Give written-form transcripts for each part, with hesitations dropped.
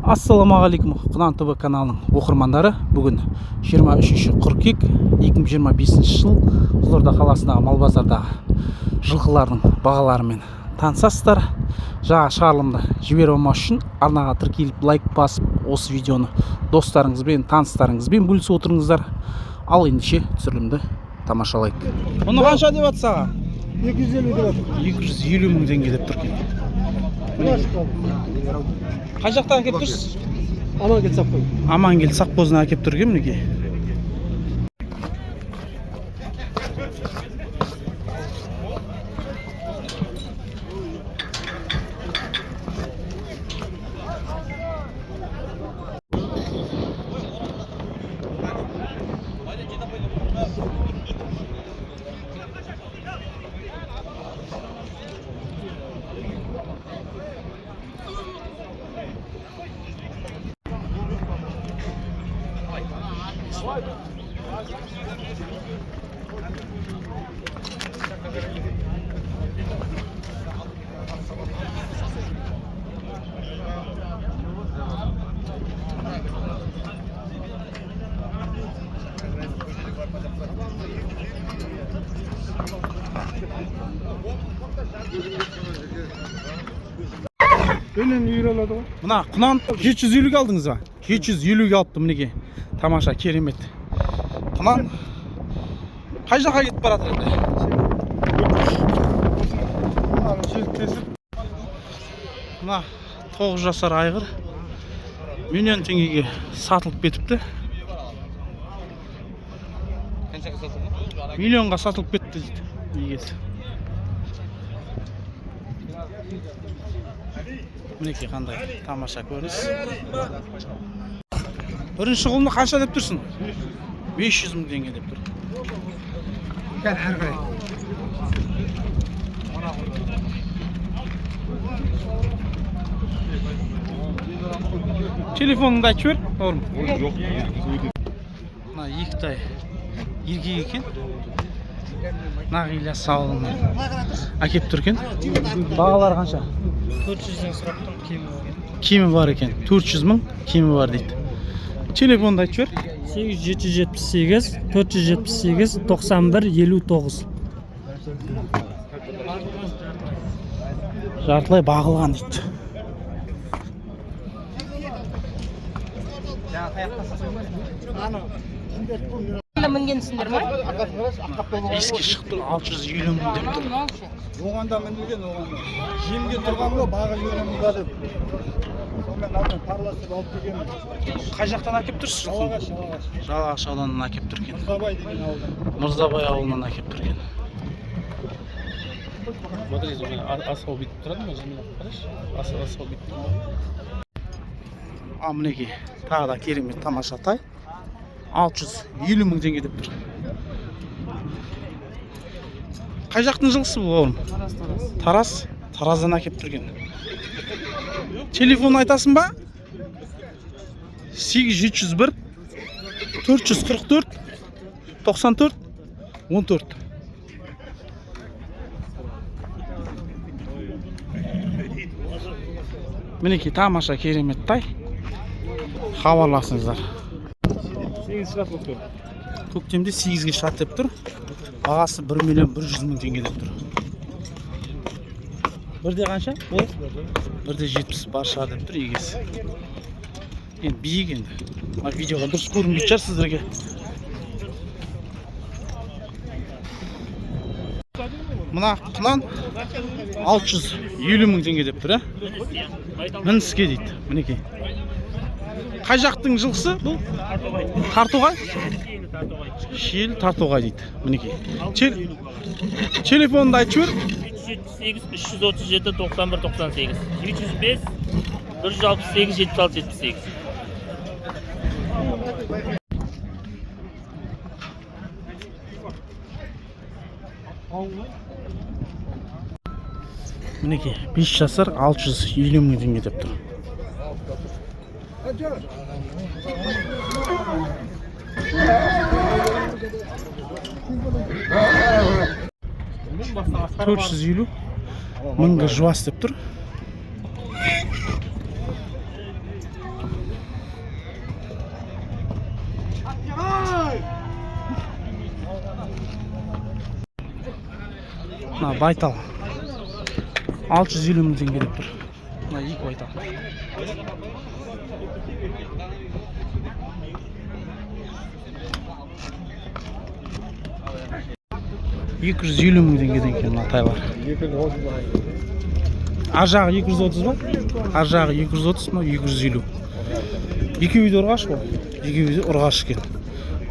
Ассалаумағалейкум, Құнан ТВ каналының оқырмандары. Бүгін 23 қыркүйек 2025 жыл Қызылорда қаласындағы мал базардағы жылқылардың бағаларымен танысасыздар. Жаңа шығарылымды жібере алмас үшін арнаға тіркеліп лайк басып, осы видеоны достарыңызбен, таныстарыңызбен бөлісіп отырыңыздар. Ал ендеше түсірілімді тамашалайық. Мұны қанша деп жатса? 250 деп жатыр. 250 мың теңге деп тұр екен. Қай жақтан әкеп тұрсыз? Амангелді Саппоз. Амангелді Саппоздан әкеп тұр екен мінекей. Önün yürüyorlardı. Mına Құнан 750'ге алдыңыз ба? 750'ге алыпты мінекей. Тамаша, керемет. Құнан қай жаққа кетіп баратыр енді? Мына 9 жасар айғыр миллион теңгеге сатылып кетіпті. Миллионға сатылып кетті дейді егесі. Мінекей қандай тамаша көрініс. Бірінші құлыны қанша деп тұрсың? 500 мың теңге деп тұр. Gel her gün. Telefonunu da açıp ver, doğru mu? Yok. Mına екі тай еркек екен. Нағила сауылынан әкеп тұр екен. Бағалары қанша? 400'den сұрап тұрмын, кемі бар екен. Кемі бар екен. 400 мың кемі бар дейді. Телефонды айтып жібер. 8778 478 91 59. Жартылай бағылған дейді. Мінгенсіңдер ма? Еске шықты 650 мың деп тұр. Оғанда мінген оғанда. Жемге тұрған ғой, бағы жөнеміз бар деп. Сонымен алдын парласып алып келгенмін. Қай жақтан әкеп тұрсыз? Жалағаш ауданынан әкеп тұр екен. Мырзабай деген ауылдан. Мырзабай ауылынан әкеп тұр екен. Асау бүйтіп тұрады ма? Қараш, асау бүйтіп тұрады. Мінекей тағы да керемет тамаша тай. 650 мың теңге деп тұр. Қай жақтың жылқысы бұл оғырым? Тараз. Тараздан әкеп тұрген. Телефон айтасың ба? 8701 444 94 14. Мінекей тамаша керемет тай. Хабарласыңыздар. Көктемде 8-ге шарт деп тұр. Бағасы 1 миллион 100 мың теңге деп тұр. Бірде қанша? Бірде 70 бар шығар деп тұр егесі. Енді биік енді. Видеоға дұрыс көрінбейтін шығар сіздерге. Мына Құнан 650 мың теңге деп тұр. Мініске дейді. Мінекей. Қай жақтың жылқысы бұл? Тартуғай? Шел Тартуғай дейді. Мінекей. Телефонды айтып жібер. 378 337 91 98 305 168 76 78. Мінекей 5 жасар 650 мың теңге деп тұр. $450 мыңға жуас деп тұр. Мына байтал 650 мың теңге деп тұр. Мына екі байтал. 250 мың теңгеден екен мына тайлар. Ар жағы 230 ба? Ар жағы 230 ма? 250. Екеуі де ұрғаш қой. Екеуі де ұрғаш екен.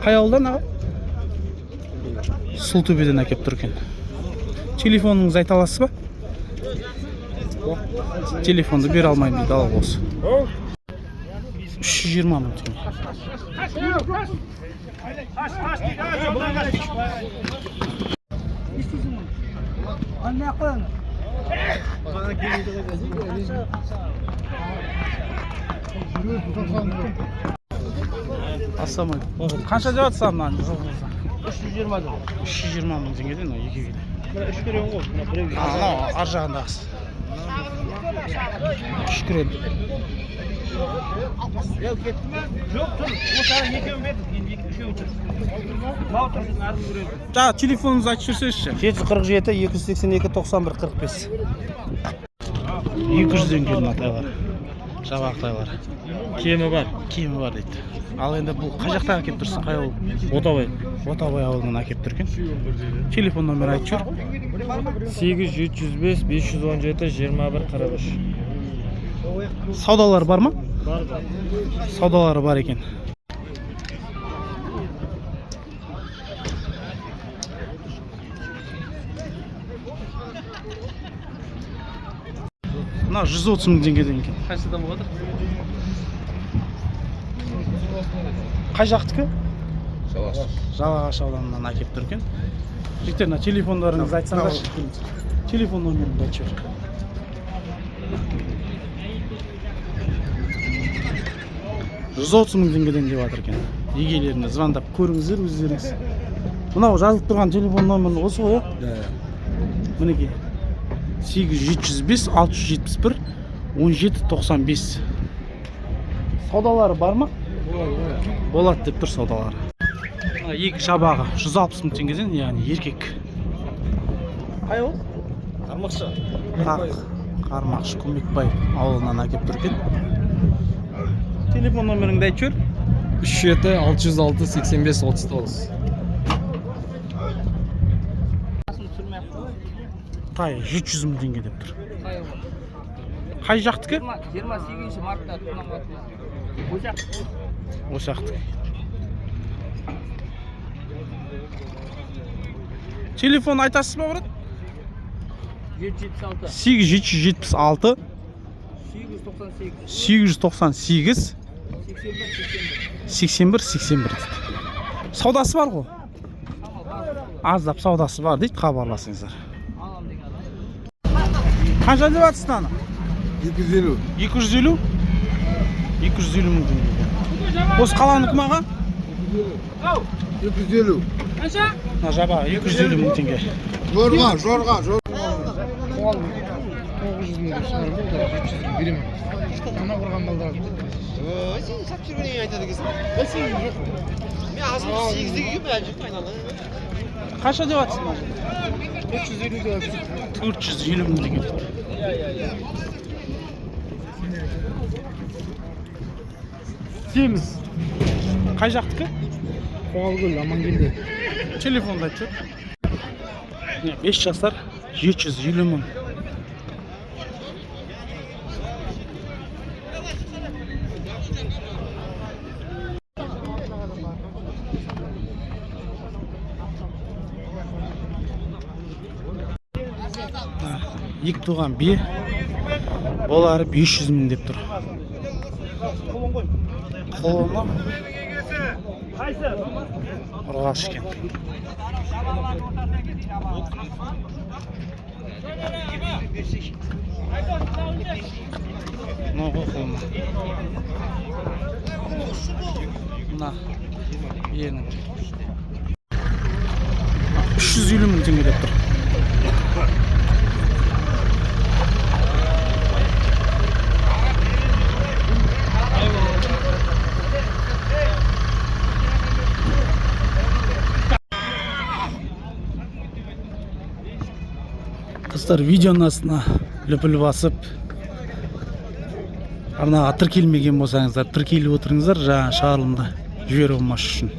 Қай ауылдан аға? Сұлтөбеден әкеп тұр екен. Телефоныңызды айта аласыз ба? Телефонды бере алмаймын дейді, ал осы. 320 мың теңге. Ассалаумағалейкум. Қанша деп жатсам мынаны? 320 мың теңгеден екеуі. Үш көрем ғой. Анау ар жағындағысы. Шүкірен. Жаңа телефоныңызды айтып жүрсеңізші. 747 282 91 45. 200-ден келген атайлар. Жабақ тайлар. Кемі бар. Кемі бар дейді. Ал енді бұл қай жақтан әкеп тұрсың? Қай ауыл? Отабай. Отабай ауылынан әкеп тұрген. Телефон номер айтып жүр. 8-705 517 21 43. Саудалар бар ма? Бар. Саудалары бар екен. Мына 130 мың теңгеден екен. Қайсыдан болады? Қай жақтікі? Жалағаш ауданынан әкеп тұр екен. Жігіттер, мына телефондарыңызды айтсаңдаршы. Телефон номерімді айтып жүр. $130 мың теңгеден деп жатыр екен. Егелеріне звондап көріңіздер өздеріңіз. Мынау жазылып тұрған телефон номері осы ғой? Мінекей. 8-705-671-17-95. Саудалары бар ма? Болады деп тұр саудалары. Екі жабағы 160 мың теңгеден, яғни еркек. Қай ол? Қармақшы. Қармақшы Көмекбай ауылынан әкеп тұр екен. Телефон номеріңді айтып жүр. 37-606-85-39. Тай 700 мың теңге деп тұр. Қай жақтікі? 28 мартта тұнамады. Осы жақтікі. Телефон айтасыз ба, брат? 776 898 81 Саудасы бар ғой? Аздап саудасы бар дейді, хабарласыңыздар. Қанша деп жатсың аны? 250. 250? 250 мың теңге. Осы қаланыкі ма аға? 250. Мына жабағы 250 мың теңге. Жорға. 900 мың деп шығарып болды, 700 беремін. Ана құрған балдар. Сен сатып жүргеннен айтады екенсің. Мен азым 8-ге бәрі жүкті айналды. Қанша деп жатсың? 450 деп жатыр. 450 мың теңге дейді. Семіз. Қай жақтікі? Қоғалгүл, Амангелді. Телефонды айтып жүр. 5 жастар 750 мың. Екі туған бие олары 500 мың деп тұр. Қолына ұрғаш екен. Мына қолына. Мына биенің 350 мың теңге деп тұр. Достар, видеоның астына лүпіл басып, арнаға тіркелмеген болсаңыздар, тіркеліп отырыңыздар, жаңа шығарылымда жіберу болмас үшін.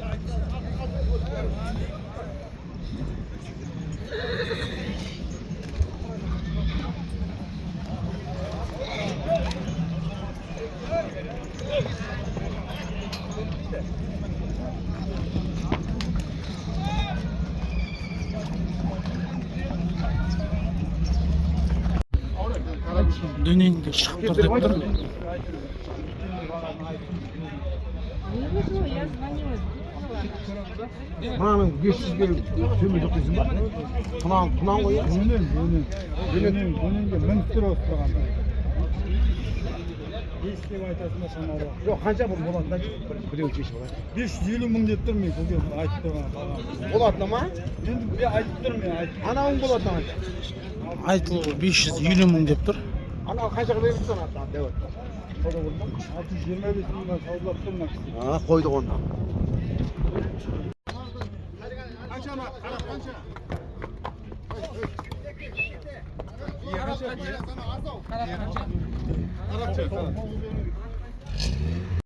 Дөненге шығып тұр деп тұр. Мынаның 500-ге төмен жоқ дейсің ба? Тұнан ғой иә? Өненге мініп тұр осы тұрғанда. Деп айтасың ба шамалы? Жоқ, қанша бұл болады да? Біреу шешіп алады. 550 мың деп тұр мен көке айтып тұрған. Болады ма? Енді мен айтып тұрмын мен айтып. Анауың болады ма? Айтылуы 550 мың деп тұр. Анау қаншаға беріп тұрсың аты? Дәу. 625 мыңға саудалап тұр мына кісі. Қойдық онда. Қарап қанша?